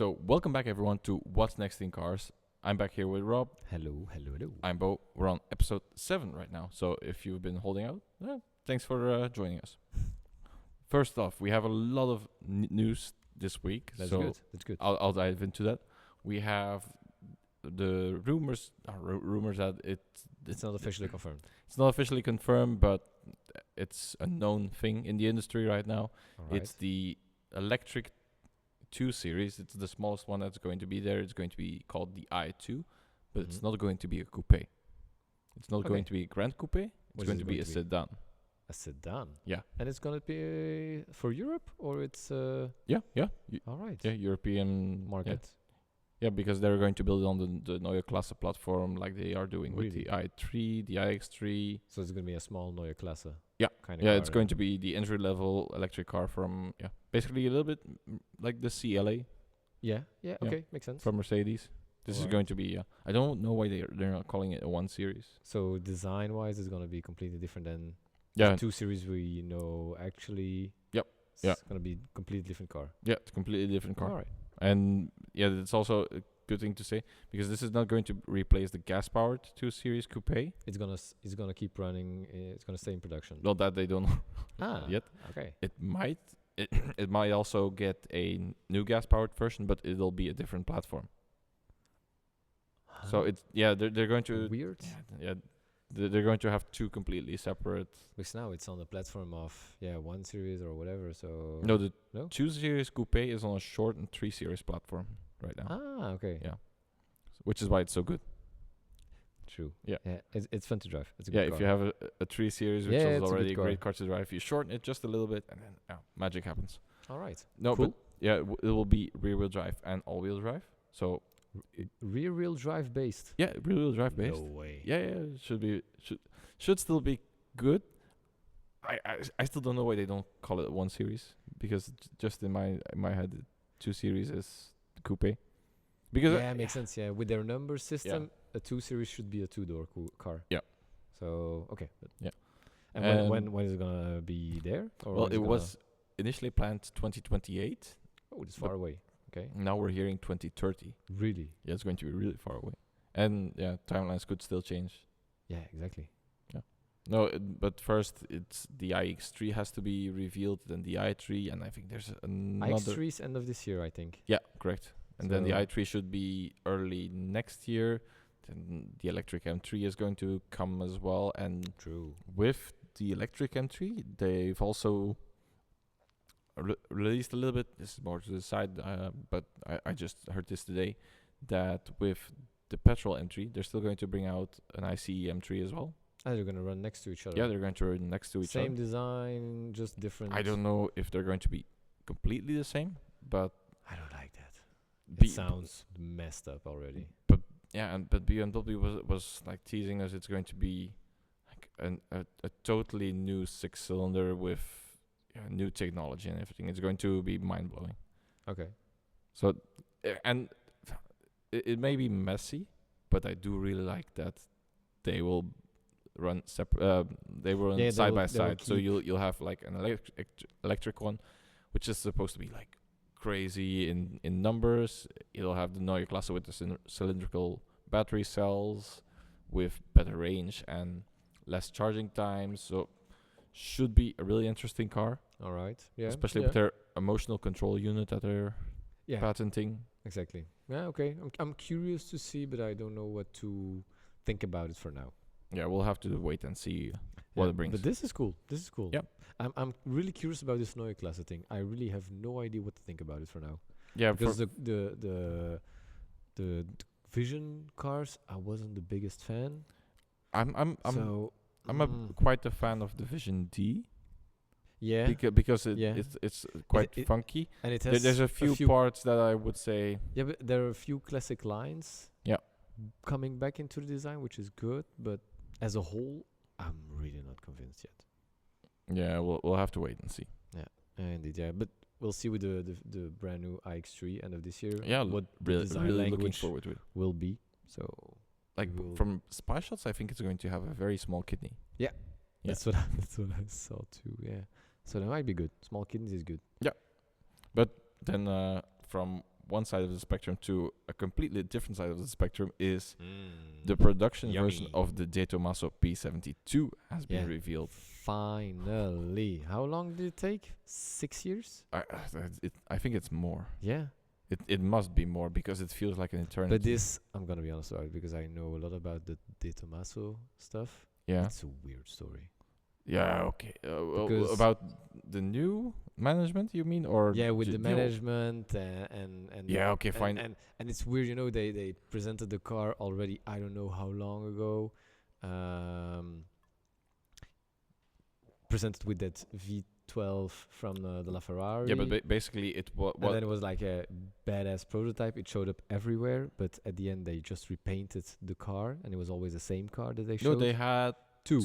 So, welcome back everyone to What's Next in Cars. I'm back here with Rob. Hello. I'm Beau. We're on episode 7 right now. So, if you've been holding out, thanks for joining us. First off, we have a lot of news this week. That's good. That's good. I'll dive into that. We have the rumors that It's not officially confirmed. It's not officially confirmed, but it's a known thing in the industry right now. All right. It's the electric 2 series. It's the smallest one that's going to be there. It's going to be called the i2, but it's not going to be a coupe. It's not going to be a grand coupe. It's going to be a sedan. A sedan? Yeah. And it's going to be for Europe, or it's... Yeah. All right. Yeah, European market. Yeah, because they're going to build on the Neue Klasse platform like they are doing with Really? the i3, the iX3. So it's going to be a small Neue Klasse. Yeah. Kind of Yeah, car, it's going to be the entry-level electric car from, basically a little bit like the CLA Yeah. Okay, makes sense. from Mercedes. This is going to be, I don't know why they're not calling it a 1 series. So design-wise, it's going to be completely different than Yeah. the 2 series we know actually. Yep. It's going to be a completely different car. Yeah, it's a completely different car. All right. And it's also a good thing to say because this is not going to replace the gas-powered 2 Series Coupe. It's gonna keep running. It's gonna stay in production. Not that they don't know yet. Okay. It might also get a new gas-powered version, but it'll be a different platform. So it's they're going to weird. They're going to have 2 completely separate. Because now it's on the platform of 1 series or whatever. So No, the No? 2 Series Coupe is on a short and 3 Series platform right now. Okay. Yeah, which is why it's so good. True. Yeah. It's fun to drive. It's a good car. If you have a 3 Series, which Yeah, is it's a already a good great car to drive, you shorten it just a little bit, and then magic happens. All right. No, Cool. but it will be rear-wheel drive and all-wheel drive. So Rear-wheel drive based. rear-wheel drive based. No way. Yeah, should still be good. I still don't know why they don't call it 1 Series because just in my head, 2 Series is the coupe. Because It makes sense. Yeah, with their number system, a 2 series should be a 2-door car. Yeah. So okay. Yeah. And when is it gonna be there? Or well, when is it was initially planned 2028. Oh, it's far away. Okay. Now we're hearing 2030. Really? Yeah, it's going to be really far away. And timelines could still change. Yeah, exactly. No, but first it's the iX3 has to be revealed, then the i3, and I think there's another. iX3 is end of this year, I think. Yeah, correct. And then the So- i3 should be early next year. Then the electric M3 is going to come as well. And True. with the electric M3, they've also released a little bit. This is more to the side, but I just heard this today that with the petrol M3, they're still going to bring out an ICE M3 as well. And they're gonna run next to each other. Yeah, they're going to run next to each other. Same design, just different. I don't know if they're going to be completely the same, but I don't like that. B- It sounds messed up already. but BMW was like teasing us it's going to be like a totally new 6-cylinder with new technology and everything. It's going to be mind blowing. Okay. So and it may be messy, but I do really like that they will run separate. They will run side by side. So you'll have like an electric one, which is supposed to be like crazy in numbers. It'll have the Neue Klasse with the cylindrical battery cells with better range and less charging time. So should be a really interesting car. All right. Yeah. Especially with their emotional control unit that they're patenting. Exactly. Yeah. Okay. I'm curious to see, but I don't know what to think about it for now. Yeah, we'll have to wait and see what it brings. But this is cool. Yep. I'm really curious about this Neue Klasse thing. I really have no idea what to think about it for now. Yeah, because the Vision cars, I wasn't the biggest fan. I'm quite a fan of the Vision D. Yeah. Because it's quite funky. And it has there's a few parts that I would say. Yeah, but there are a few classic lines. Yeah. Coming back into the design, which is good, but as a whole, I'm really not convinced yet. Yeah, we'll have to wait and see. Yeah, indeed. Yeah, but we'll see with the brand new iX3 end of this year. Yeah, what really looking language forward to it. Will be. So like from spy shots, I think it's going to have a very small kidney. Yeah. That's what I saw too. Yeah, so that might be good. Small kidneys is good. Yeah, but then from one side of the spectrum to a completely different side of the spectrum is the production version of the Detomaso P72 has been revealed. Finally. How long did it take? 6 years? I think it's more. Yeah. It must be more because it feels like an eternity. But this, I'm going to be honest about it because I know a lot about the Detomaso stuff. Yeah. It's a weird story. Yeah, okay. About the new management, you mean? Or with the management and yeah, okay, fine. And it's weird, you know, they presented the car already, I don't know how long ago. Presented with that V12 from the LaFerrari. Yeah, but basically it was... And then it was like a badass prototype. It showed up everywhere, but at the end they just repainted the car, and it was always the same car that they showed. No, they had... Two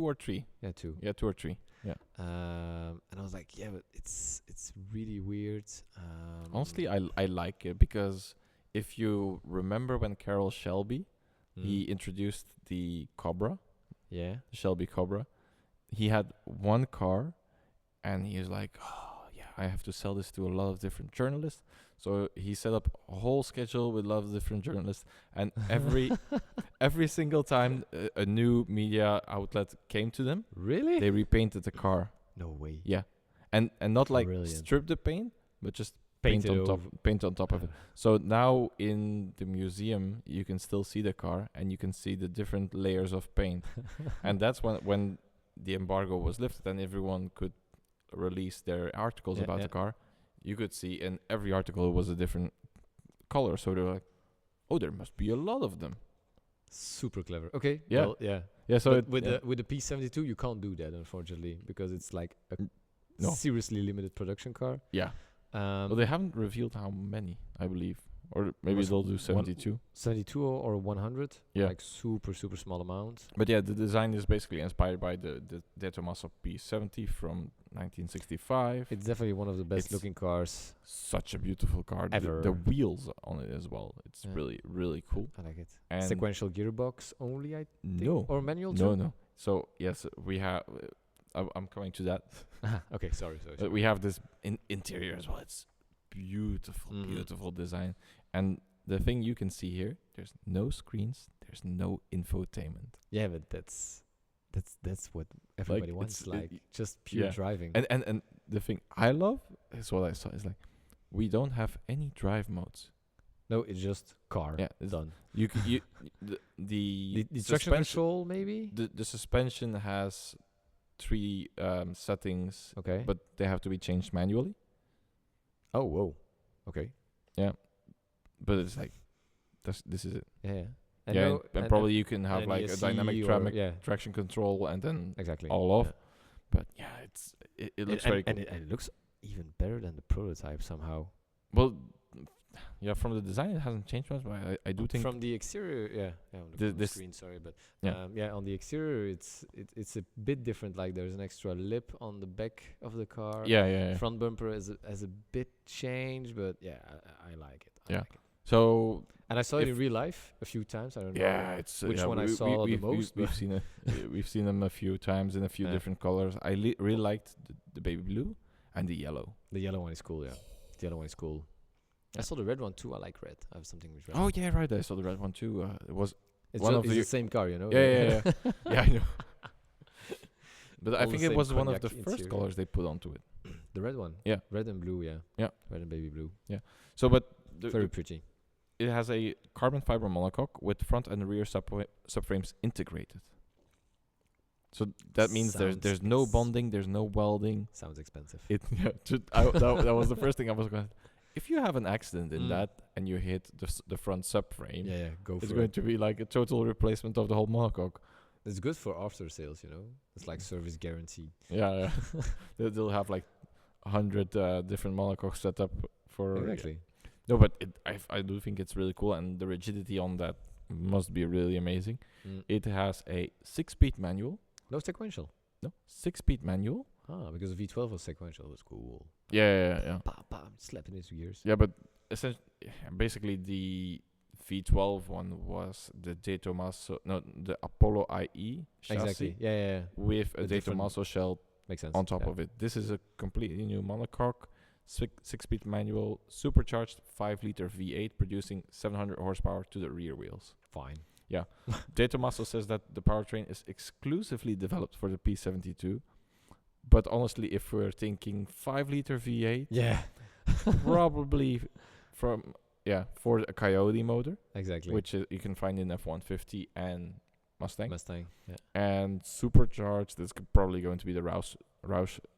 or three. Yeah, two. Yeah, 2 or 3. Yeah. And I was like, yeah, but it's really weird. Honestly, I like it because if you remember when Carroll Shelby, he introduced the Cobra. Yeah. The Shelby Cobra. He had one car, and he was like, oh, yeah, I have to sell this to a lot of different journalists. So he set up a whole schedule with a lot of different journalists, and every single time a new media outlet came to them, really, they repainted the car. No way. Yeah, and not like Brilliant. strip the paint, but just paint on top of it. So now in the museum you can still see the car, and you can see the different layers of paint, and that's when the embargo was lifted and everyone could release their articles about the car. You could see in every article it was a different color. So they're like, oh, there must be a lot of them. Super clever. Okay. Yeah. Well, yeah. Yeah. So with the P72, you can't do that, unfortunately, because it's like a seriously limited production car. Yeah. Well, they haven't revealed how many, I believe. Or maybe they'll do 72. 72 or 100. Yeah. Like super small amount. But yeah, the design is basically inspired by the Detomaso P70 from 1965. It's definitely one of the best looking cars. Such a beautiful car. Ever. The wheels on it as well. It's really, really cool. I like it. And sequential gearbox only, I think? No. Or manual too? No. So, yes, we have... I'm coming to that. Okay, sorry. We have this interior as well. It's beautiful design. And the thing you can see here, there's no screens, there's no infotainment. Yeah, but that's what everybody wants, just pure driving. And the thing I love is what I saw is like, we don't have any drive modes. No, it's just car. Yeah, it's done. The traction control maybe. The suspension has 3 settings. Okay. But they have to be changed manually. Oh, whoa. Okay. Yeah. But it's like, this is it. Yeah. And probably you can have like a dynamic traction control and then exactly all off. Yeah. But yeah, it looks very cool. And it looks even better than the prototype somehow. Well, yeah, from the design it hasn't changed much, but I do think from the exterior, on the screen, sorry, but on the exterior it's a bit different. Like there's an extra lip on the back of the car. Yeah. Front bumper has a bit changed, but I like it. I like it. So, and I saw it in real life a few times. I don't know. Yeah, it's which one I saw the most. We've seen it. We've seen them a few times in a few different colors. I really liked the baby blue and the yellow. The yellow one is cool. Yeah, the yellow one is cool. I saw the red one too. I like red. I have something with red. Oh yeah, right. I saw the red one too. It's the same car, you know. Yeah. Yeah, I know. But I think it was one of the first colors they put onto it. The red one. Yeah. Red and blue. Yeah. Yeah. Red and baby blue. Yeah. So, but very pretty. It has a carbon fiber monocoque with front and rear subframes integrated. So that means there's no bonding, there's no welding. Sounds expensive. That was the first thing I was going to... If you have an accident in that and you hit the front subframe, it's going to be like a total replacement of the whole monocoque. It's good for after sales, you know. It's like service guarantee. Yeah. They'll have like 100 different monocoques set up for... Exactly. No, but I do think it's really cool, and the rigidity on that must be really amazing. It has a 6-speed manual. No sequential. No, 6-speed manual. Ah, because the V12 was sequential. That's cool. Yeah. I'm slapping his gears. Yeah, but basically the V12 one was the the Apollo IE chassis. Exactly. Yeah. With a Detomaso shell makes sense on top of it. This is a completely new monocoque. 6-speed manual, supercharged 5-liter V8, producing 700 horsepower to the rear wheels. Fine. Yeah. Detomaso says that the powertrain is exclusively developed for the P72. But honestly, if we're thinking 5-liter V8, probably for a Coyote motor. Exactly. Which you can find in F-150 and Mustang. Yeah. And supercharged, that's probably going to be the Roush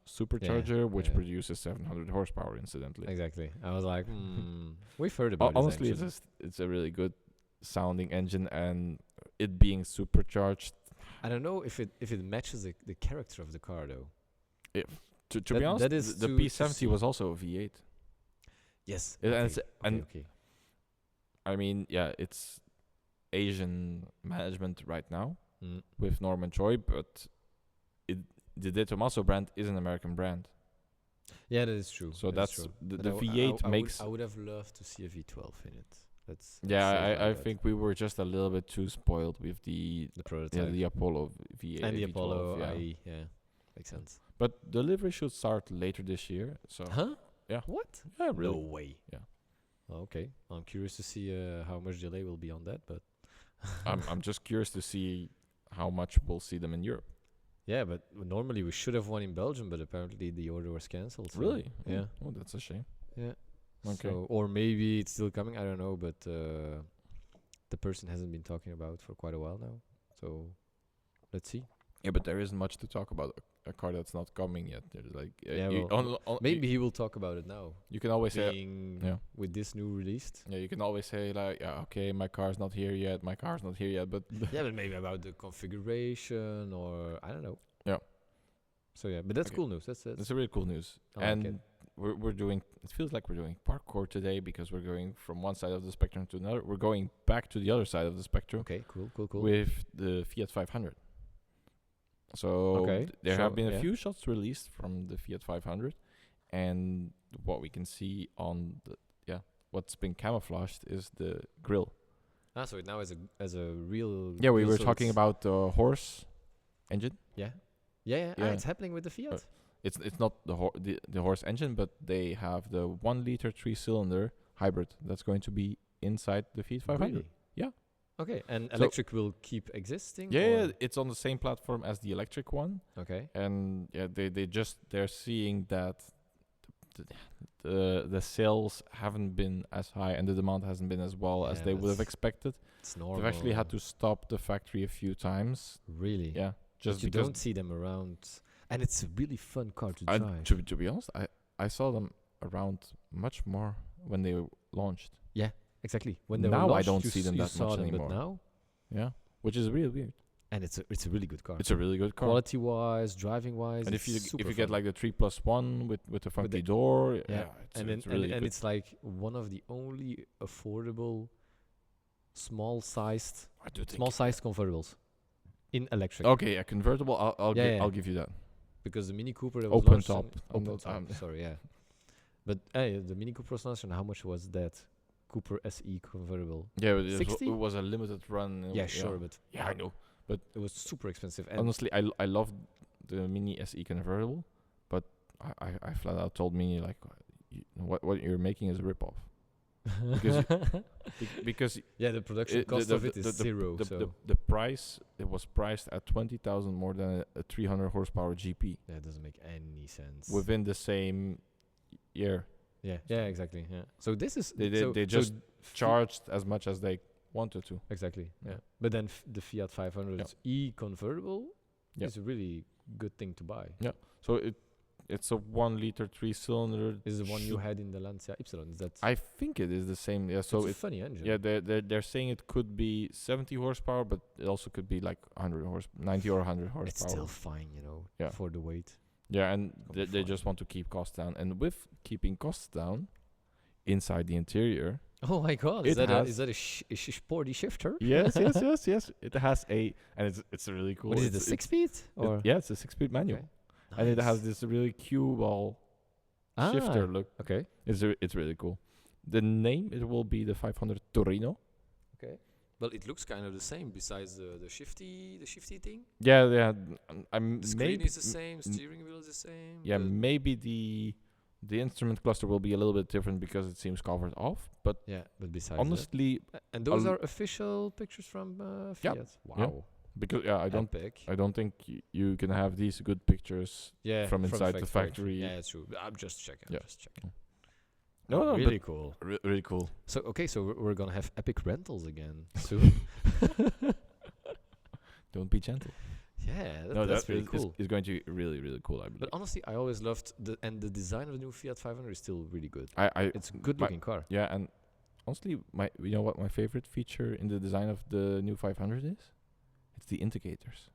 supercharger, which produces 700 horsepower, incidentally. Exactly. I was like, we've heard about it. Honestly, it's a really good sounding engine, and it being supercharged. I don't know if it matches the character of the car, though. To be honest, the P70 was also a V8. Yes. Okay. I mean, it's Asian management right now with Norman Choi, but the Detomaso brand is an American brand. Yeah, that is true. So that's true. The V8 makes. I would have loved to see a V12 in it. I think we were just a little bit too spoiled with the prototype, the Apollo V8 and the V12, Apollo IE. Yeah, makes sense. But delivery should start later this year. So yeah. What? Yeah, really. No way. Yeah. Okay, I'm curious to see how much delay will be on that, but I'm just curious to see how much we'll see them in Europe. Yeah, but normally we should have one in Belgium, but apparently the order was cancelled. So really? Yeah. Oh, that's a shame. Yeah. Okay. So, or maybe it's still coming. I don't know, but the person hasn't been talking about for quite a while now. So let's see. Yeah, but there isn't much to talk about a car that's not coming yet. There's like maybe he will talk about it now. You can always say with this new released. Yeah, you can always say like, okay, my car's not here yet. My car's not here yet. But but maybe about the configuration or I don't know. Yeah. So yeah, but that's cool news. That's really cool news. And we're doing. It feels like we're doing parkour today because we're going from one side of the spectrum to another. We're going back to the other side of the spectrum. Okay, cool. With the Fiat 500. So there have been a few shots released from the Fiat 500, and what we can see on what's been camouflaged is the grille. So it now as a real. Yeah, we were talking about the horse engine. Yeah. It's happening with the Fiat. It's not the horse engine, but they have the 1-liter 3-cylinder hybrid that's going to be inside the Fiat 500. Really? Yeah. Okay, and electric will keep existing? Yeah, it's on the same platform as the electric one. Okay. And they're seeing that the sales haven't been as high and the demand hasn't been as well as they would have expected. It's normal. They've actually had to stop the factory a few times. Really? Yeah. Just because you don't see them around, and it's a really fun car to drive. To be honest, I saw them around much more when they launched. Yeah. Exactly. When they now were launched, I don't see them that much anymore. But now, which is really weird. And it's a really good car. It's a really good car. Quality wise, driving wise. And if you get like the 3+1 with the funky door, it's really good. It's like one of the only affordable small sized convertibles in electric. Okay, a convertible. I'll give you that. Because the Mini Cooper that was open top. Sorry, yeah. But the Mini Cooper was launched, and how much was that Cooper SE convertible? Yeah, it was a limited run. Yeah, sure, but I know. But it was super expensive. And honestly, I love the Mini SE convertible, but I flat out told Mini like, what you're making is a ripoff. because the production cost of it is zero. The price, it was priced at 20,000 more than a 300 horsepower GP. That doesn't make any sense. Within the same year. Yeah, exactly. Yeah. So this is they just charged as much as they wanted to. Exactly. Yeah. But then the Fiat 500 E convertible is a really good thing to buy. Yeah. So it's a 1-liter 3-cylinder. Is the one you had in the Lancia Ypsilon? Is that? I think it is the same. Yeah. So it's a funny engine. Yeah, they're saying it could be 70 horsepower, but it also could be like 90 or 100 horsepower. It's still fine, for the weight. Yeah, and they just want to keep costs down. And with keeping costs down inside the interior... Oh my God! Is that a sporty shifter? Yes. It has and it's really cool. What is it, a 6-speed? It's a 6-speed manual. Okay. Nice. And it has this really cue ball shifter look. Okay. It's really cool. The name, it will be the 500 Torino. Okay. Well, it looks kind of the same besides the shifty thing. Yeah. The screen is the same, steering wheel is the same. Yeah, maybe The instrument cluster will be a little bit different because it seems covered off. But but besides honestly, and those are official pictures from Fiat. Yeah. Wow. Yeah. Because I don't think you can have these good pictures from inside the factory. Yeah, it's true. I'm just checking. No, really cool. Really cool. So we're gonna have epic rentals again soon. Don't be gentle. Yeah, that's really cool. It's going to be really, really cool, I believe. But honestly, I always loved the design of the new Fiat 500 is still really good. It's a good looking car. Yeah, and honestly, you know what my favorite feature in the design of the new 500 is? It's the indicators.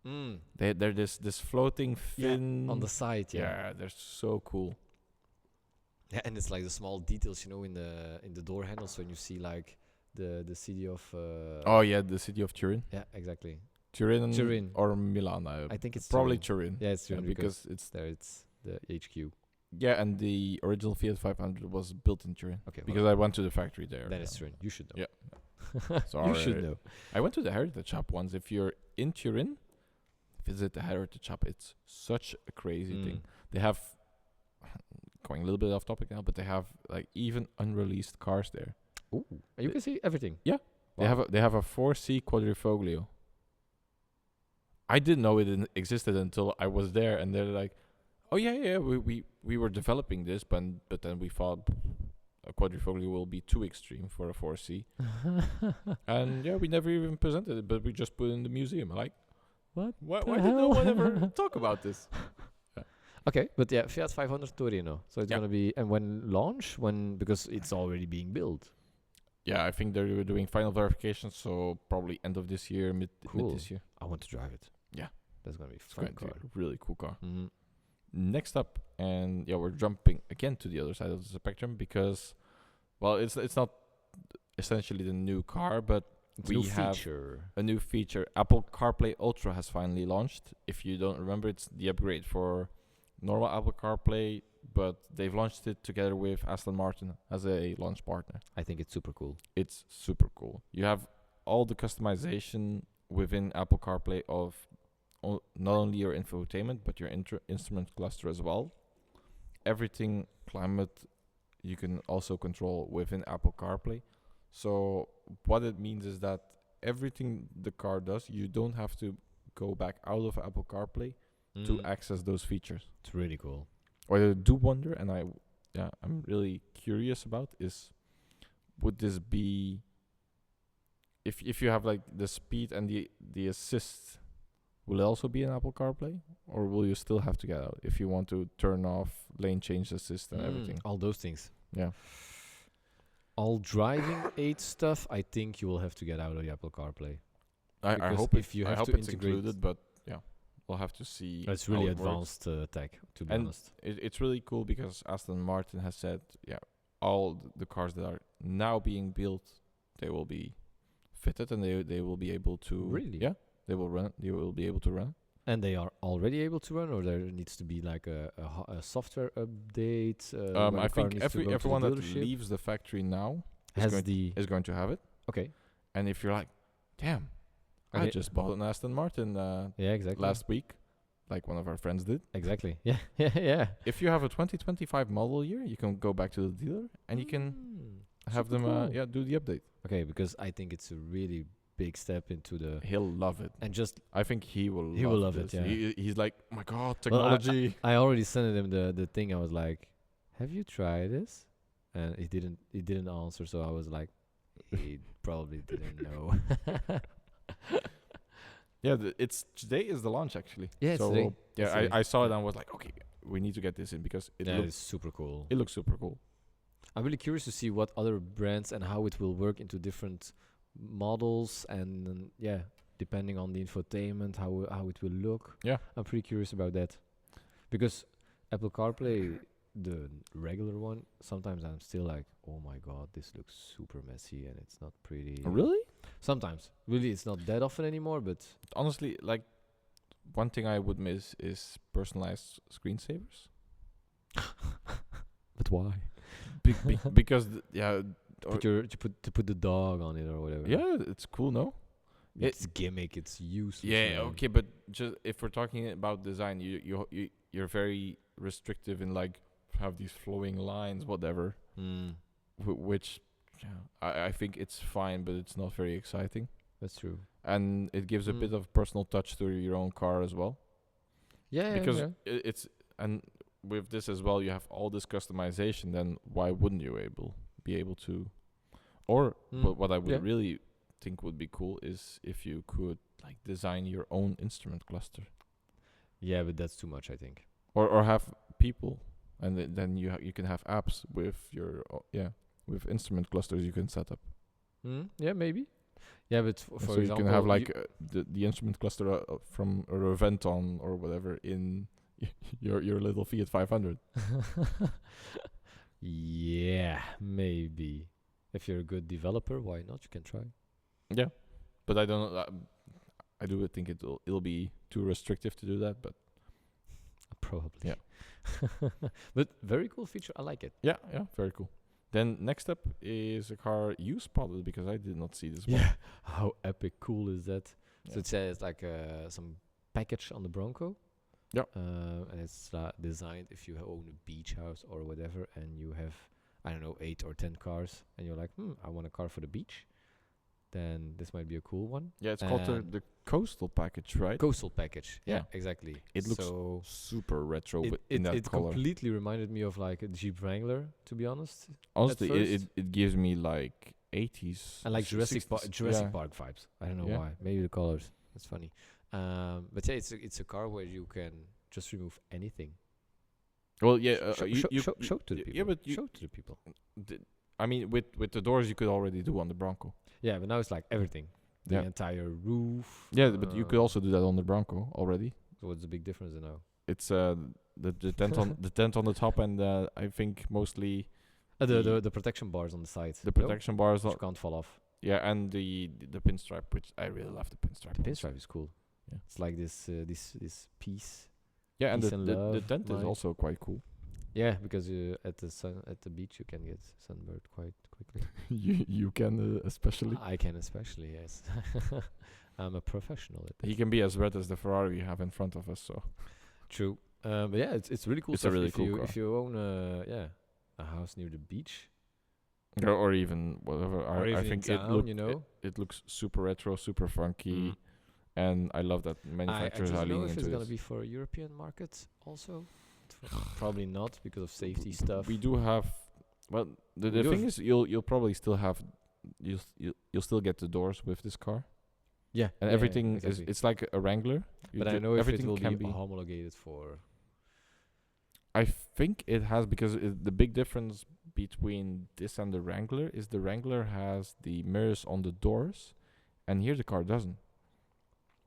They're this floating fin on the side. Yeah, they're so cool. Yeah, and it's like the small details, in the door handles when you see like the city of. The city of Turin. Yeah, exactly. Turin or Milan. I think it's probably Turin. Yeah, it's Turin because it's there. It's the HQ. Yeah, and the original Fiat 500 was built in Turin. Okay, because I went to the factory there. That is Turin. You should know. Yeah. Sorry. You should know. I went to the Heritage Shop once. If you're in Turin, visit the Heritage Shop. It's such a crazy thing. They have, going a little bit off topic now, but they have like even unreleased cars there. Ooh, you can see everything. Yeah, wow. They have a 4C Quadrifoglio. I didn't know it existed until I was there, and they're like, "Oh yeah, we were developing this, but then we thought a Quadrifoglio will be too extreme for a 4C, and we never even presented it, but we just put it in the museum." I'm like, what? Why did no one ever talk about this? Okay, but Fiat 500 Torino. So it's gonna be, and because it's already being built. Yeah, I think they're doing final verification, so probably end of this year, mid this year. I want to drive it. Yeah, that's gonna be fun car. A really cool car. Mm-hmm. Next up, and we're jumping again to the other side of the spectrum because, well, it's not essentially the new car, but we have a new feature. Apple CarPlay Ultra has finally launched. If you don't remember, it's the upgrade for normal Apple CarPlay, but they've launched it together with Aston Martin as a launch partner. I think it's super cool. It's super cool. You have all the customization within Apple CarPlay of not only your infotainment, but your instrument cluster as well. Everything climate you can also control within Apple CarPlay. So what it means is that everything the car does, you don't have to go back out of Apple CarPlay to access those features. It's really cool. What I do wonder, and I'm really curious about, is would this be if you have like the speed and the assist, will it also be in Apple CarPlay, or will you still have to get out if you want to turn off lane change assist and everything? All those things. Yeah. All driving aid stuff, I think you will have to get out of the Apple CarPlay. I hope it's included, but we'll have to see. It's really advanced tech, to be honest. It's really cool because Aston Martin has said, all the cars that are now being built, they will be fitted and they will be able to. Really? Yeah, they will run. They will be able to run. And they are already able to run, or there needs to be like a software update. I think everyone that leaves the factory now is going to have it. Okay. And if you're like, damn, I just bought an Aston Martin exactly. last week, like one of our friends did. Exactly. Yeah. If you have a 2025 model year, you can go back to the dealer and you can have them do the update. Okay, because I think it's a really big step into the. He'll love it, and I think he will. He will love it. Yeah. He's like, oh my god, technology. Well, I already sent him the thing. I was like, have you tried this? And he didn't answer. So I was like, he probably didn't know. Today is the launch actually. Yeah, so today. Yeah, I saw it and was like, okay, we need to get this in because it's super cool. It looks super cool. I'm really curious to see what other brands and how it will work into different models and depending on the infotainment, how it will look. Yeah, I'm pretty curious about that because Apple CarPlay, the regular one, sometimes I'm still like, oh my god, this looks super messy and it's not pretty. Really? Sometimes. Really, it's not that often anymore, but honestly, like one thing I would miss is personalized screensavers. But why? Because put the dog on it or whatever. Yeah, it's cool, no? It's gimmick. It's useless. Yeah, okay, but just if we're talking about design, you're very restrictive in like have these flowing lines, whatever. Which, I think it's fine, but it's not very exciting. That's true. And it gives a bit of personal touch to your own car as well. Yeah, because it's and with this as well, you have all this customization. Then why wouldn't you be able to? Or what I would really think would be cool is if you could like design your own instrument cluster. Yeah, but that's too much, I think. Or have people, and then you can have apps with your with instrument clusters you can set up. Yeah, maybe. Yeah, but for so example, you can have like the instrument cluster from a Reventon or whatever in your little Fiat 500. Yeah, maybe. If you're a good developer, why not? You can try. Yeah, but I don't know. I do think it'll be too restrictive to do that, but probably. Yeah. But very cool feature. I like it. Yeah, very cool. Then next up is a car you spotted because I did not see this one. Yeah, how epic cool is that? Yeah. So it says like some package on the Bronco. Yeah. And it's designed if you own a beach house or whatever, and you have, I don't know, 8 or 10 cars, and you're like, I want a car for the beach. Then this might be a cool one. Yeah, it's called the Coastal package, right? Coastal package. Yeah, Yeah. exactly. It looks super retro in that it color. It completely reminded me of like a Jeep Wrangler, to be honest. Honestly, it gives me like 80s. And like Jurassic Park vibes. I don't know why. Maybe the colors. That's funny. But yeah, it's a car where you can just remove anything. Well, yeah. Show it to the people. Yeah, but show it to the people. I mean, with the doors, you could already do on the Bronco. Yeah, but now it's like everything. The entire roof. Yeah, but you could also do that on the Bronco already. So what's the big difference now? It's the tent on the tent on the top, and I think mostly the protection bars on the side. The protection bars which can't fall off. Yeah, and the pinstripe, which I really love the pinstripe. The pinstripe is cool. Yeah, it's like this piece. Yeah, and the tent is also quite cool. Yeah, because at the beach you can get sunburned quite quickly. you can especially. I can especially, yes. I'm a professional at that. He can be as red as the Ferrari you have in front of us. So true. But yeah, it's really cool. It's a really cool car. If you own a house near the beach, or even whatever, I think town, it looks super retro, super funky, and I love that manufacturers are leaning into it. I don't know if it's gonna be for European markets also. Probably not because of safety stuff. We do have. Well, the thing is, you'll probably still have. You'll still get the doors with this car. Yeah, and everything exactly. It's like a Wrangler. But I know if it will be homologated for. I think it has, because the big difference between this and the Wrangler is the Wrangler has the mirrors on the doors, and here the car doesn't.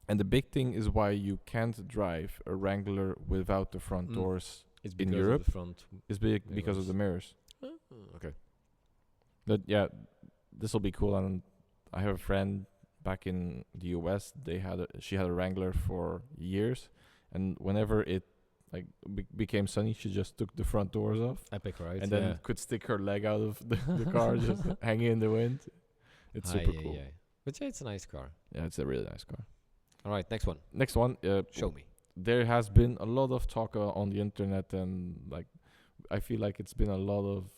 And the big thing is why you can't drive a Wrangler without the front doors in Europe. It's because of the mirrors. Okay. But yeah, this will be cool. And I have a friend back in the US. She had a Wrangler for years, and whenever it became sunny, she just took the front doors off. Epic, right? And then could stick her leg out of the car, just hanging in the wind. It's super cool. Yeah. But yeah, it's a nice car. Yeah, it's a really nice car. All right, next one. Show me. There has been a lot of talk on the internet, and I feel like it's been a lot of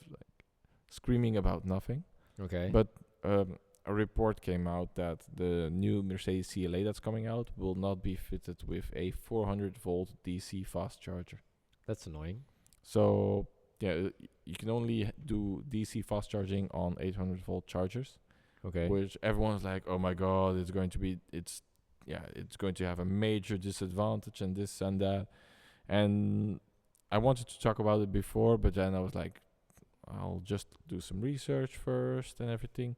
screaming about nothing. Okay. But a report came out that the new Mercedes CLA that's coming out will not be fitted with a 400-volt DC fast charger. That's annoying. So yeah, you can only do DC fast charging on 800-volt chargers. Okay. Which everyone's like, oh my god, it's going to have a major disadvantage and this and that. And I wanted to talk about it before, but then I was like, I'll just do some research first and everything.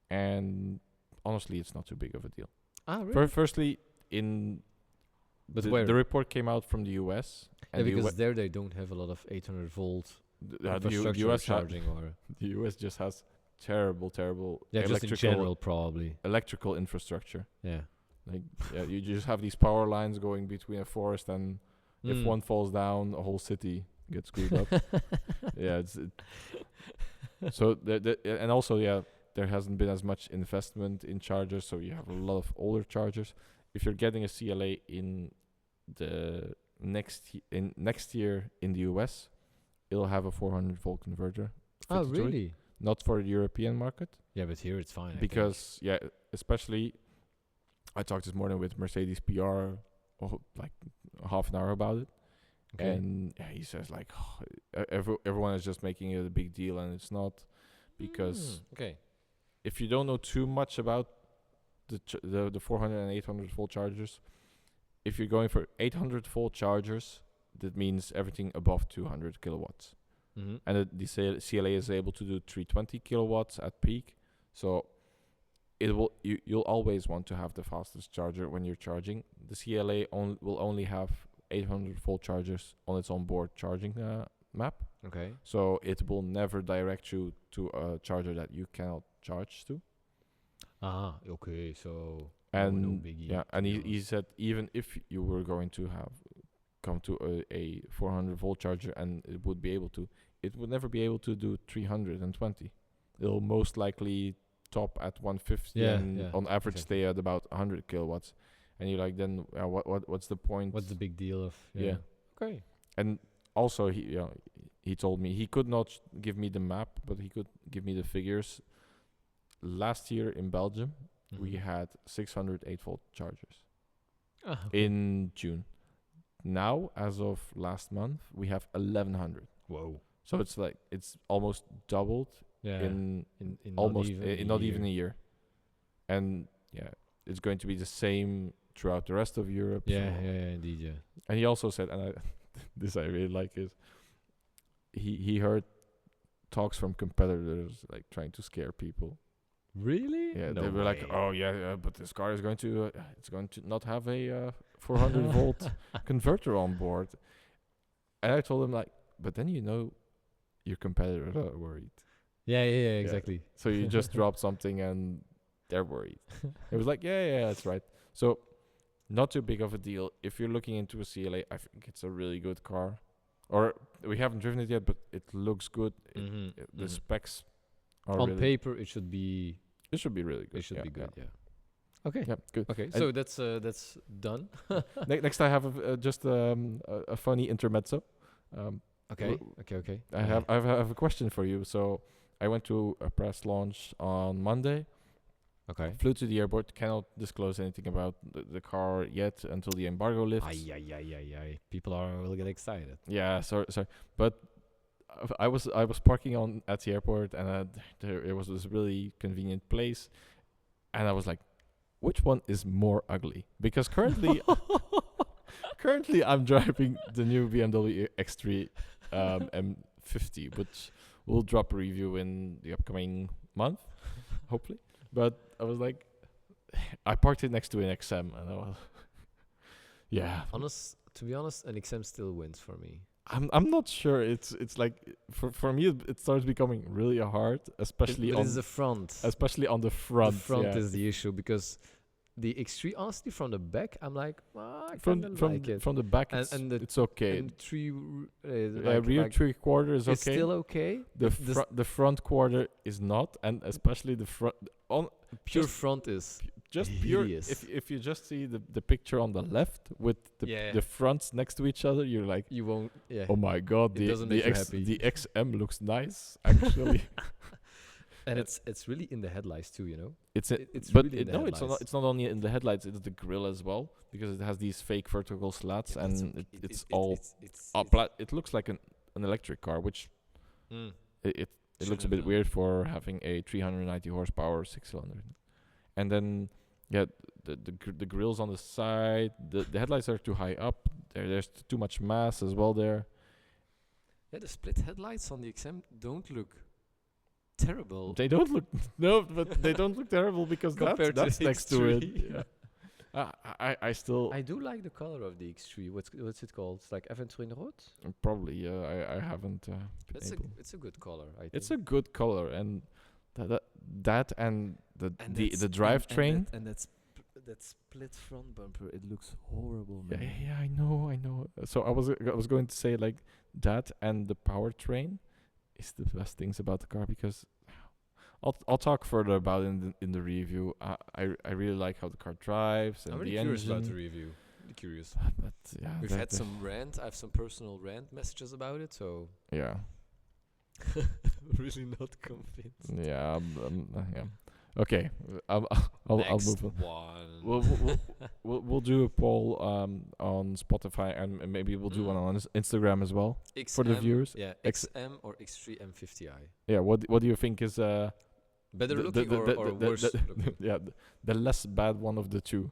And honestly, it's not too big of a deal. Ah, really? Firstly, the report came out from the US. And because there they don't have a lot of 800-volt infrastructure charging. The US just has terrible just in general, probably electrical infrastructure. Yeah. You just have these power lines going between a forest, and if one falls down, a whole city gets screwed up. Yeah, so and also there hasn't been as much investment in chargers, so you have a lot of older chargers. If you're getting a CLA in the next year in the US, it'll have a 400 volt converter. Oh, fitted to it. really? Not for the European market. Yeah, but here it's fine. Because, especially, I talked this morning with Mercedes PR, like half an hour about it. Okay. And he says, like, everyone is just making it a big deal, and it's not. Because okay. if you don't know too much about the 400 and 800 volt chargers, if you're going for 800 volt chargers, that means everything above 200 kilowatts. Mm-hmm. And the CLA is able to do 320 kilowatts at peak. So you'll always want to have the fastest charger when you're charging. The CLA will only have 800 volt chargers on its onboard charging map. Okay. So it will never direct you to a charger that you cannot charge to. Okay. So and no biggie, and he said even if you were going to come to a 400 volt charger and it would never be able to do 320. It'll most likely top at 150 and on average stay at about 100 kilowatts. And you're like, then what's the point? What's the big deal of? Yeah. Okay. And also he told me he could not give me the map, but he could give me the figures. Last year in Belgium, we had 608 volt chargers in June. Now, as of last month, we have 1100. Whoa! So it's almost doubled in almost not even a year. And it's going to be the same throughout the rest of Europe. Indeed, yeah. And he also said, and this I really like, is he heard talks from competitors like trying to scare people. Really? Yeah, no they were way. like, oh but this car is going to not have a 400 volt converter on board. And I told him like, but then your competitors are worried. Yeah, exactly. So you just dropped something and they're worried. It was like, yeah, that's right. So not too big of a deal. If you're looking into a CLA, I think it's a really good car. Or we haven't driven it yet, but it looks good. The specs are on paper. It should be really good. It should be good. Yeah. Okay. Yeah, good. Okay. So that's done. Next, I have a funny intermezzo. Okay. I have a question for you. So I went to a press launch on Monday. Okay. Flew to the airport. Cannot disclose anything about the car yet until the embargo lifts. People will get excited. Yeah. Sorry. But I was parking at the airport, and there was this really convenient place, and I was like, which one is more ugly? Because currently I'm driving the new BMW X3 M50, which will drop a review in the upcoming month, hopefully. But I was like, I parked it next to an XM, and I was, To be honest, an XM still wins for me. I'm not sure. It's like for me it starts becoming really hard, especially on the front. Especially on the front. The front is the issue because the X3, honestly, from the back, I'm like, I like it. From the back, it's okay. And rear 3/4 is okay. It's still okay. The front quarter is not, and especially the front pure front is just hideous. Pure. If you just see the picture on the left with the fronts next to each other, you're like, you won't. Yeah. Oh my god, it doesn't make you happy. The XM looks nice actually. And it's really in the headlights too, It's really in the headlights. It's not only in the headlights, it's the grille as well, because it has these fake vertical slats, and it's it looks like an electric car, which it looks a bit weird for having a 390 horsepower 6-cylinder. And then the grills on the side, the headlights are too high up. There's too much mass as well there. Yeah, the split headlights on the XM don't look terrible. They don't look but they don't look terrible because that's next to it. Yeah. I do like the color of the X3. What's it called? It's like Aventurine Rood? Probably, yeah. I haven't it's a good color, I think. It's a good color, and that and the drivetrain and that split front bumper, it looks horrible, man. Yeah, I know. So I was going to say like that and the powertrain is the best things about the car, because I'll talk further about it in the review. I really like how the car drives and the engine. I'm curious about the review. really curious. But yeah, We've had some rant. I have some personal rant messages about it, so yeah, really not convinced. yeah, yeah. Okay, I'll Next move on. one. We'll do a poll on Spotify, and maybe we'll do one on Instagram as well for the viewers. Yeah, XM or X3 M50i. Yeah, what do you think is better looking or worse looking? Yeah, the less bad one of the two.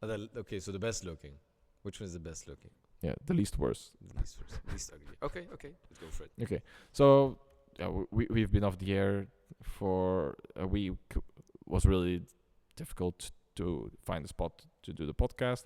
Okay, so the best looking. Which one is the best looking? Yeah, the least worst. The least worst, least ugly. Okay, let's go for it. Okay, so yeah, we've been off the air for a week. Was really difficult to find a spot to do the podcast,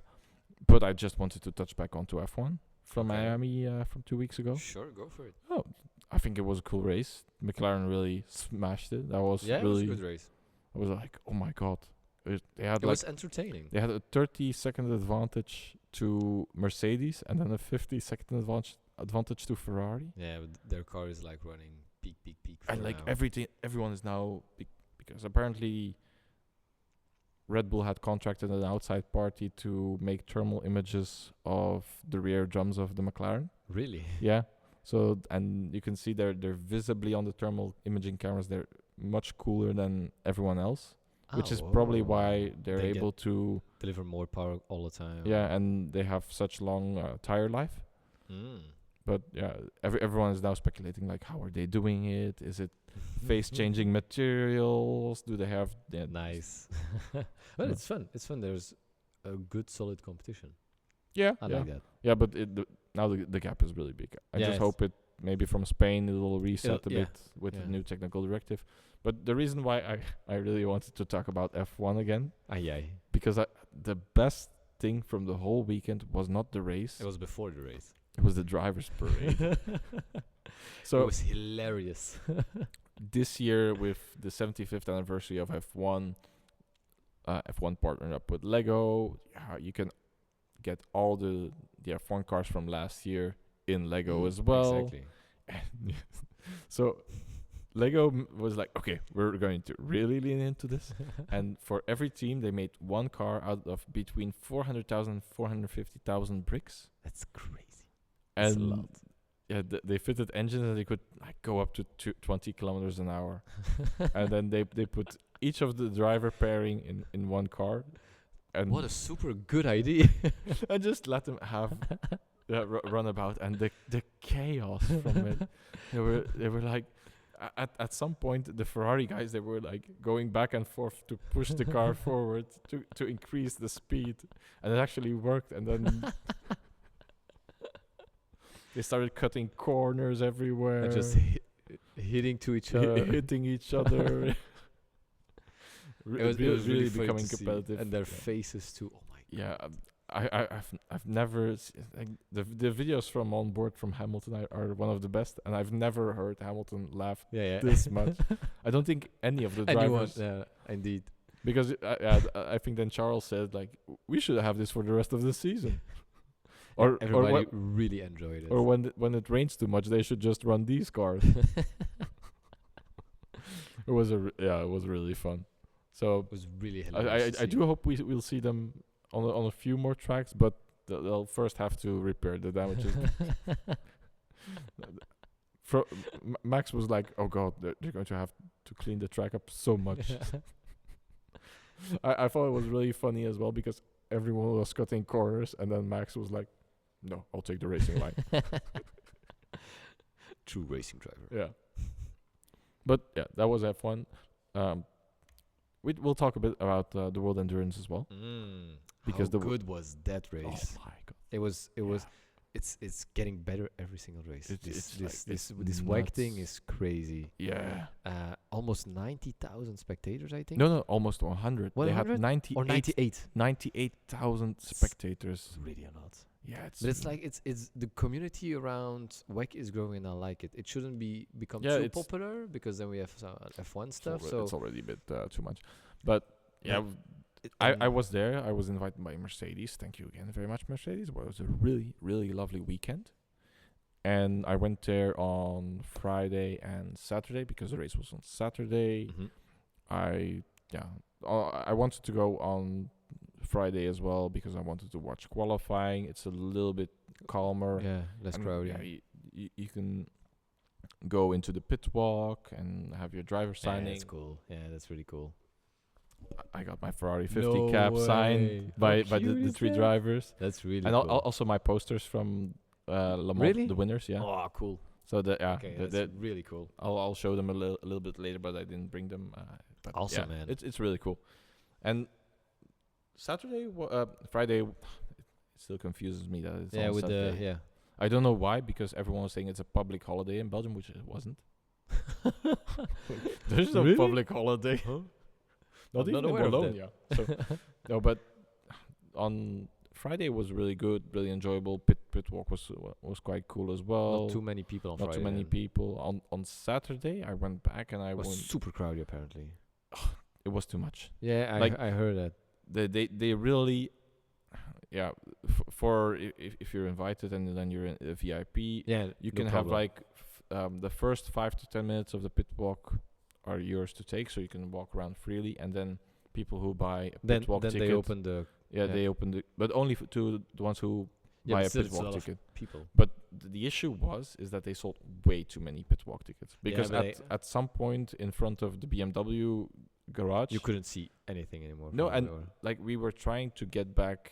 but I just wanted to touch back onto F1 from Miami from 2 weeks ago. Sure, go for it. Oh, I think it was a cool race. McLaren really smashed it. That was it was a good race. I was like, oh my god. It was entertaining. They had a 30-second advantage to Mercedes and then a 50-second advantage to Ferrari. Yeah, but their car is like running peak. And like everyone is now because apparently Red Bull had contracted an outside party to make thermal images of the rear drums of the McLaren. Really? Yeah. So and you can see they're visibly on the thermal imaging cameras. They're much cooler than everyone else. Which is probably why they're able to deliver more power all the time. Yeah, and they have such long tire life. But yeah, everyone is now speculating like, how are they doing it? Is it phase-changing materials? Do they have... Yeah, nice. Well, it's fun. It's fun. There's a good, solid competition. Yeah, I like that. Yeah, but now the gap is really big. I just hope it maybe from Spain it will reset a bit with the new technical directive. But the reason why I really wanted to talk about F1 again, because the best thing from the whole weekend was not the race. It was before the race. It was the drivers' parade. So it was hilarious. This year, with the 75th anniversary of F1, F1 partnered up with Lego. You can get all the F1 cars from last year in Lego as well. Exactly. So Lego was like, okay, we're going to really lean into this. And for every team, they made one car out of between 400,000 and 450,000 bricks. That's crazy. And that's a lot. Yeah, they fitted engines and they could like go up to 20 kilometers an hour. And then they put each of the driver pairing in one car. And what a super good idea. And just let them have run about. And the chaos from it. They were like, at some point, the Ferrari guys, they were like going back and forth to push the car forward to increase the speed. And it actually worked. And then they started cutting corners everywhere. And just hitting to each other. Hitting each other. It was really becoming competitive. And their faces too. Oh my god. Yeah, I've never the videos from on board from Hamilton are one of the best, and I've never heard Hamilton laugh this much. I don't think any of the drivers. Indeed. Because I think then Charles said like, we should have this for the rest of the season. Or everybody really enjoyed it. Or when it rains too much, they should just run these cars. It was really fun. So it was really hilarious. I do hope we'll see them on a few more tracks, but they'll first have to repair the damages. Max was like, "Oh God, they're going to have to clean the track up so much." I thought it was really funny as well because everyone was cutting corners, and then Max was like, "No, I'll take the racing line." True racing driver. Yeah. But yeah, that was F1. We'll talk a bit about the World Endurance as well. Because how good was that race? Oh my god! It was. It's getting better every single race. This WEC thing is crazy. Yeah. Almost 90,000 spectators, I think. No, almost 100. 100? They had 98 or 98. 98,000 spectators. Really a lot. Yeah, but it's like it's the community around WEC is growing, and I like it. It shouldn't become too popular because then we have F1 stuff. It's already a bit too much. But yeah. I was there. I was invited by Mercedes. Thank you again very much, Mercedes. It was a really, really lovely weekend. And I went there on Friday and Saturday because the race was on Saturday. Mm-hmm. I wanted to go on Friday as well because I wanted to watch qualifying. It's a little bit calmer. Yeah, less And, crowded. yeah, you can go into the pit walk and have your driver signing. Yeah, that's cool. Yeah, that's really cool. I got my Ferrari 50 No cap way. signed by the cute is 3 that? drivers. That's really And cool. also my posters from Le Mans, Really? the winners, yeah. Oh, cool. So Okay, that's really cool. I'll show them a little bit later, but I didn't bring them. But Awesome, yeah, man. It's really cool. And Saturday, Friday, it still confuses me that it's on with Saturday. the I don't know why, because everyone was saying it's a public holiday in Belgium, which it wasn't. There's no Really? public holiday. Huh? Not I'm even not in aware of Bologna. So, no, but on Friday was really good, really enjoyable. Pit walk was quite cool as well. Not too many people on Not Friday. too many then. people. On Saturday, I went back and I It was went. super crowded apparently. It was too much. Yeah, Like- I heard that. They really, yeah. For if you're invited and then you're in a VIP, Yeah, you no can have problem. like the first 5 to 10 minutes of the pit walk are yours to take, so you can walk around freely, and then people who buy a then pit walk then ticket, they open the yeah, they open it, but only to the ones who buy but a still pit it's a walk lot of ticket. people. But the issue is that they sold way too many pit walk tickets because but at some point in front of the BMW garage, You couldn't see anything anymore. No, from the and door. like we were trying to get back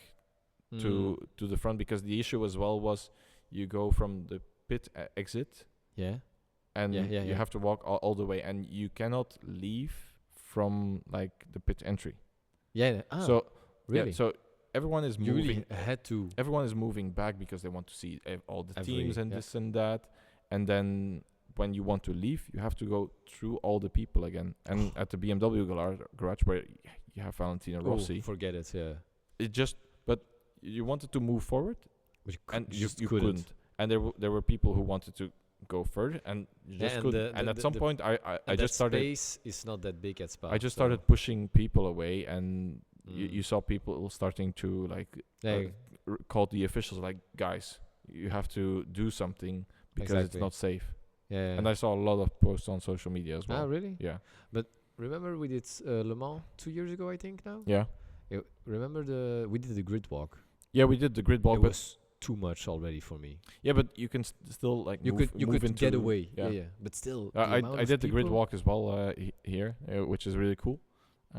to the front, because the issue as well was you go from the pit exit yeah. and Yeah, you yeah. have to walk all the way, and you cannot leave from like the pit entry. Yeah. Ah, So really? yeah, so everyone is you moving. really had to. Everyone is moving back because they want to see all the Every- teams and yeah. this and that. And then when you want to leave, you have to go through all the people again. And at the BMW garage where you have Valentino Rossi, Forget it. Yeah. it just, but you wanted to move forward But you and you just couldn't. And there were people who wanted to go further and you just and couldn't. And at some point, I And just that started. space is not that big at Spa. I just so- started pushing people away, and you Mm. saw people starting to like Yeah, call the officials like, guys, you have to do something because it's Exactly. not safe. yeah. And I saw a lot of posts on social media as well. Ah, really? Yeah. Remember we did Le Mans 2 years ago, I think now. Yeah. Remember we did the grid walk. Yeah, we did the grid walk, It but was too much already for me. yeah, but you can still like You move, could move get into away. Yeah. Yeah. But still, I did the grid walk as well here, which is really cool.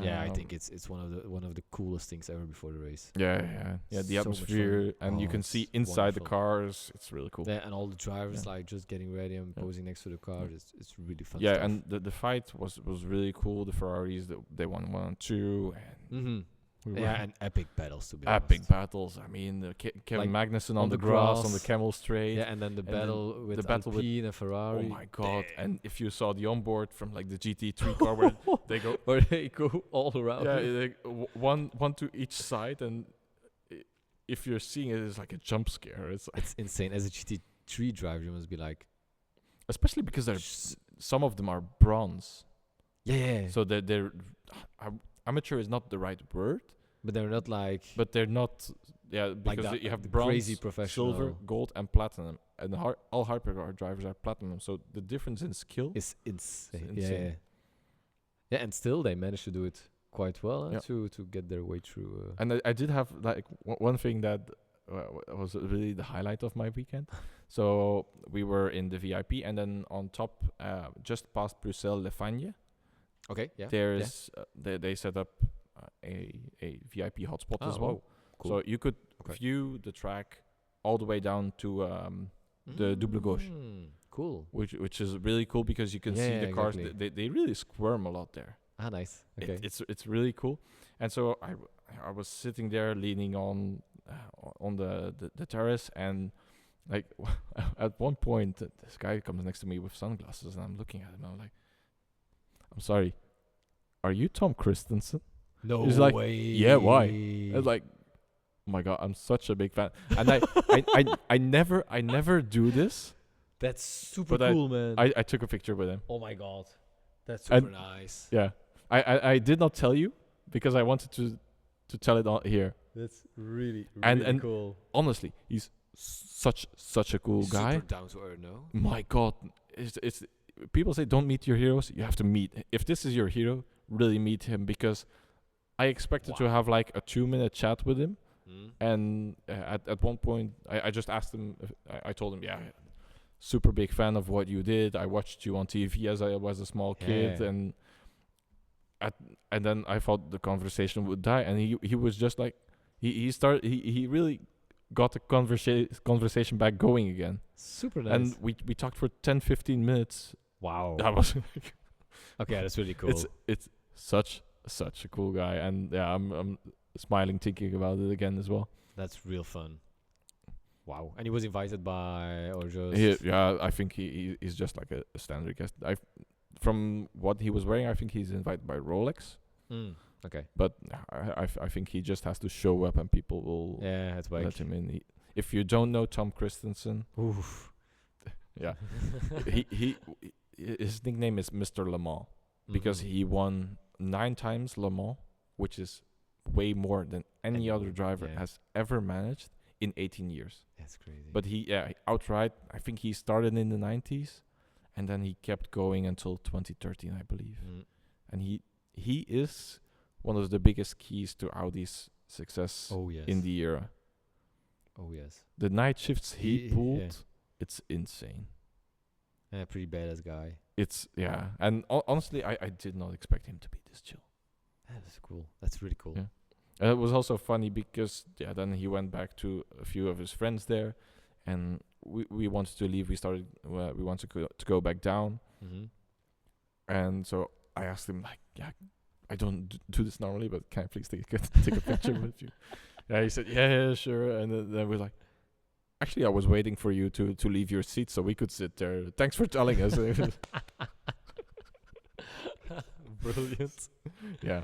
Yeah, I think it's one of the coolest things ever before the race. Yeah. The So much atmosphere, fun. and you Oh, can see it's inside the wonderful. cars. It's really cool. Yeah, and all the drivers Yeah. like just getting ready and Yeah. posing next to the cars. It's really fun. Yeah, stuff. and the fight was really cool. The Ferraris, they won 1 and 2, and we were yeah, and epic battles to be epic honest. battles. I mean, Kevin Like, Magnussen on on the the grass on the grass. Camel Straight. Yeah, and then the and then battle with the battle with- Alpine and Ferrari. Oh my god! And if you saw the onboard from like the GT3 car where they go, Where they go all around. yeah, one to each side, and if you're seeing it, it's like a jump scare. It's It's insane. As a GT3 driver, you must be like, especially because some of them are bronze, yeah. so they're amateur is not the right word, But they're not like but they're not. Yeah, because that, you have the bronze, crazy professional. silver, gold, and platinum, and all hypercar drivers are platinum. So the difference in skill. It's insane. insane. Yeah. Yeah, and still they managed to do it quite well Yeah. to get their way through. And I did have like one thing that was really the highlight of my weekend. So we were in the VIP, and then on top, just past Bruxelles, Le Fagne, Okay, yeah. there's they set up a VIP hotspot as well. Oh, cool. So you could Okay. view the track all the way down to the double gauche. Cool. which is really cool because you can see Yeah, the cars. exactly. They really squirm a lot there. Ah, nice. Okay. It's really cool. And so I was sitting there leaning on the terrace, and like at one point this guy comes next to me with sunglasses, and I'm looking at him, and I'm like, I'm sorry, are you Tom Christensen? No He's like, way. yeah, why? I was like, oh my god, I'm such a big fan. And I never do this. That's super But cool, man. I took a picture with him. Oh my god. That's And- super nice. Yeah, I did not tell you because I wanted to tell it here. That's really And cool. Honestly, he's such a cool guy. Super down to earth, no? My God, it's people say don't meet your heroes. You have to meet. If this is your hero, really meet him, because I expected to have like a 2-minute chat with him. Mm. And at one point, I just asked him, I told him, super big fan of what you did. I watched you on TV as I was a small kid. And then I thought the conversation would die. And he was just like, he really got the conversation back going again. Super nice. And we talked for 10-15 minutes. Wow. That was okay, that's really cool. It's such a cool guy. And I'm smiling thinking about it again as well. That's real fun. Wow. And he was invited by or just I think he's just like a standard guest. From what he was wearing, I think he's invited by Rolex. Okay. But I think he just has to show up and people will let him in. If you don't know Tom Christensen, oof. Yeah. His nickname is Mr. Le Mans because he won 9 times Le Mans, which is way more than any other driver has ever managed in 18 years. That's crazy. But he outright, I think he started in the 90s and then he kept going until 2013, I believe. And he is one of the biggest keys to Audi's success in the era. Oh, yes. The night shifts he pulled, it's insane. Pretty badass guy. It's, and honestly, I did not expect him to be this chill. That's cool. That's really cool. Yeah. And it was also funny because, then he went back to a few of his friends there, and we wanted to leave. We wanted to go back down. And so I asked him, like, I don't do this normally, but can I please take a picture with you? Yeah, he said, yeah, sure. And then we're like, actually, I was waiting for you to leave your seat so we could sit there. Thanks for telling us. Brilliant. Yeah.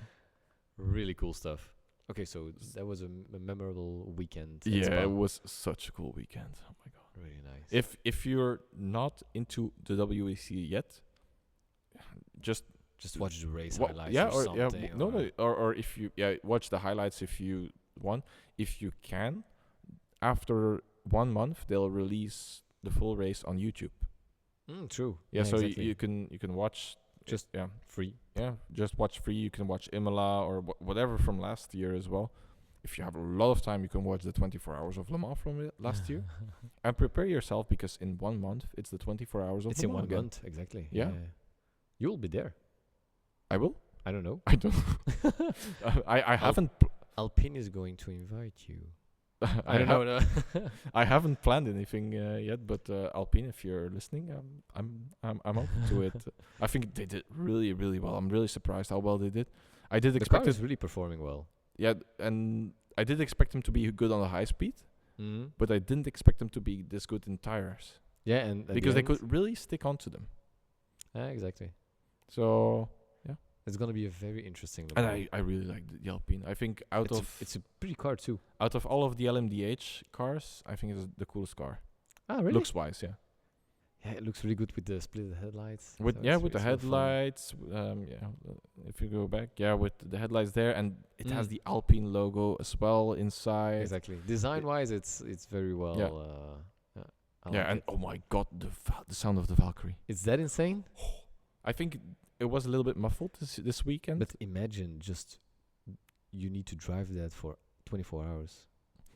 Really cool stuff. Okay, so that was a memorable weekend. Yeah, it was such a cool weekend. Oh my god. Really nice. If you're not into the WEC yet, just watch the race highlights or something. Or if you watch the highlights if you want. If you can, after 1 month they'll release the full race on YouTube. True. Yeah, so exactly. you can watch just free. Yeah, just watch free. You can watch Imola or whatever from last year as well. If you have a lot of time, you can watch the 24 hours of Le Mans from last year. And prepare yourself because in 1 month it's the 24 hours of Le Mans. It's in 1 again. month, exactly. Yeah. You'll be there. I will? I don't know. I don't. I haven't. Alpine is going to invite you. I don't know. I haven't planned anything yet, but Alpine, if you're listening, I'm open to it. I think they did really, really well. I'm really surprised how well they did. I did expect the car is really performing well. Yeah, and I did expect them to be good on the high speed, but I didn't expect them to be this good in tires. Yeah, and because they could really stick onto them. Exactly. So yeah, it's gonna be a very interesting. And I really like the Alpine. I think it's a pretty car too. Out of all of the LMDH cars, I think it's the coolest car. Ah, really? Looks wise, yeah. Yeah, it looks really good with the split headlights. With the headlights. If you go back, with the headlights there, and it has the Alpine logo as well inside. Exactly. Design-wise, it's very well. And oh my god, the sound of the Valkyrie. Is that insane? I think it was a little bit muffled this weekend. But imagine just you need to drive that for 24 hours.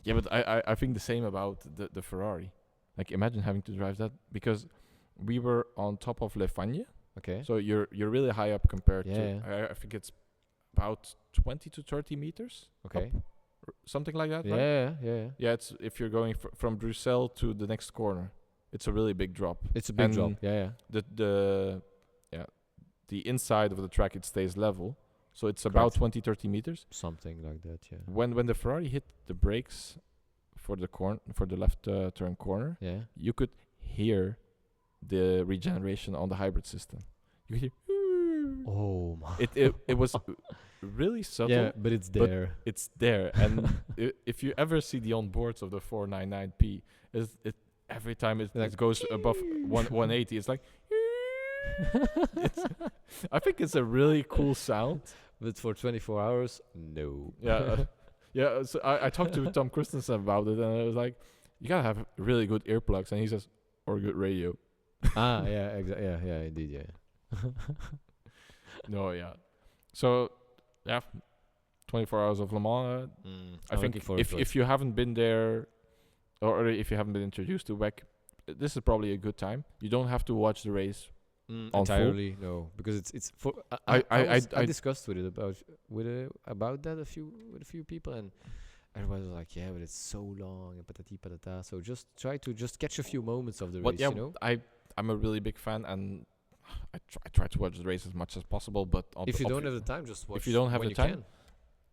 Yeah, but I think the same about the Ferrari. Like imagine having to drive that because we were on top of Le Fagne. Okay. So you're really high up compared to I think it's about 20 to 30 meters. Okay. Up, something like that. Yeah. Yeah, it's if you're going from Bruxelles to the next corner, it's a really big drop. It's a big drop. Yeah. The inside of the track it stays level. So it's about 20-30 meters. Something like that, yeah. When the Ferrari hit the brakes for the left turn corner, you could hear the regeneration on the hybrid system. You could hear. Oh my! It was really subtle. Yeah, but it's there. But it's there, and if you ever see the onboards of the 499P, every time it goes above 180, it's like. I think it's a really cool sound, but for 24 hours, no. Yeah. So I talked to Tom Christensen about it, and I was like, "You gotta have really good earplugs," and he says, "Or good radio." Yeah, exactly. Yeah, indeed, yeah. No, yeah. So, yeah, 24 Hours of Le Mans. I think if you haven't been there, or if you haven't been introduced to WEC, this is probably a good time. You don't have to watch the race entirely, no, because it's for. I discussed with it about that with a few people, and everybody was like, "Yeah, but it's so long and patati patata." So just try to just catch a few moments of the race. Yeah, you know, I'm a really big fan, and I try to watch the race as much as possible. But if you don't have the time, just watch. If you don't have the time,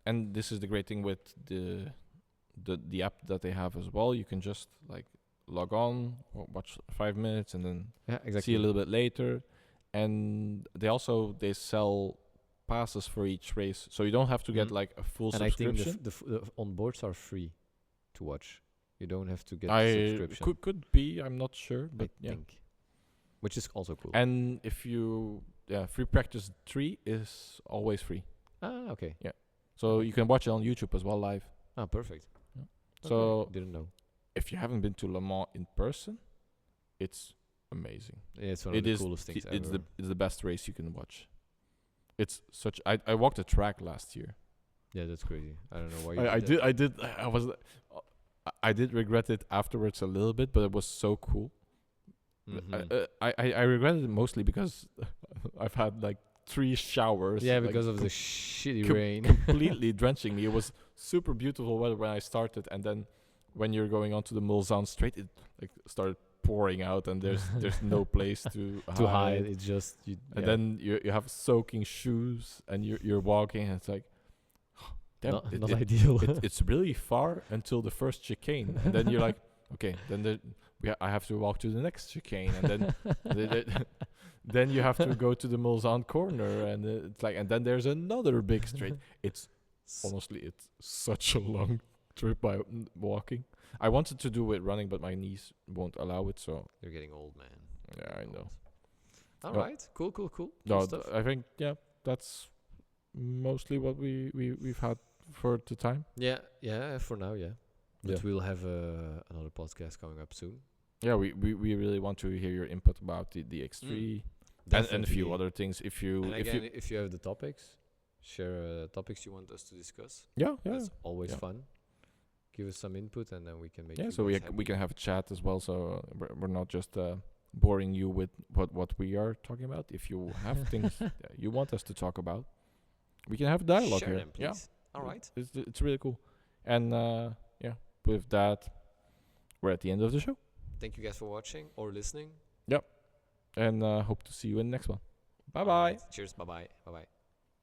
and this is the great thing with the app that they have as well. You can just like log on, watch 5 minutes, and then see a little bit later. And they sell passes for each race, so you don't have to get like a full subscription. And I think the onboards are free to watch. You don't have to get a subscription. Could be, I'm not sure, but I think. Which is also cool. And if you free practice 3 is always free. Ah, okay. Yeah. So you can watch it on YouTube as well live. Ah, perfect. Yeah. So didn't know. If you haven't been to Le Mans in person, it's amazing. Yeah, it's one of the coolest things ever. It's the best race you can watch. It's such. I walked the track last year. Yeah, that's crazy. I don't know why. I did regret it afterwards a little bit, but it was so cool. I regretted it mostly because I've had like 3 showers. Yeah, because of the shitty rain. Completely drenching me. It was super beautiful weather when I started, and then when you're going onto the Mulsanne straight, it like started pouring out, and there's no place to hide. It's just then you have soaking shoes, and you're walking, and it's like, damn, not ideal. It's really far until the first chicane, and then you're like, okay, then I have to walk to the next chicane, and then then you have to go to the Mulsanne corner, and it's like, and then there's another big straight. It's honestly, it's such a long trip by walking. I wanted to do it running, but my knees won't allow it. So you're getting old, man. Yeah, I know. All right, cool. No, I think that's mostly what we've had for the time. Yeah, for now, yeah. But we'll have another podcast coming up soon. Yeah, we really want to hear your input about the X3 and a few other things. If you have the topics, share topics you want us to discuss. Yeah. That's always fun. Give us some input, and then we can make. Yeah, so we can have a chat as well. So we're not just boring you with what we are talking about. If you have things you want us to talk about, we can have a dialogue here. Them, yeah, all right. It's really cool. And with that, we're at the end of the show. Thank you guys for watching or listening. Yep. And hope to see you in the next one. Bye-bye. Right. Cheers. Bye-bye. Bye-bye.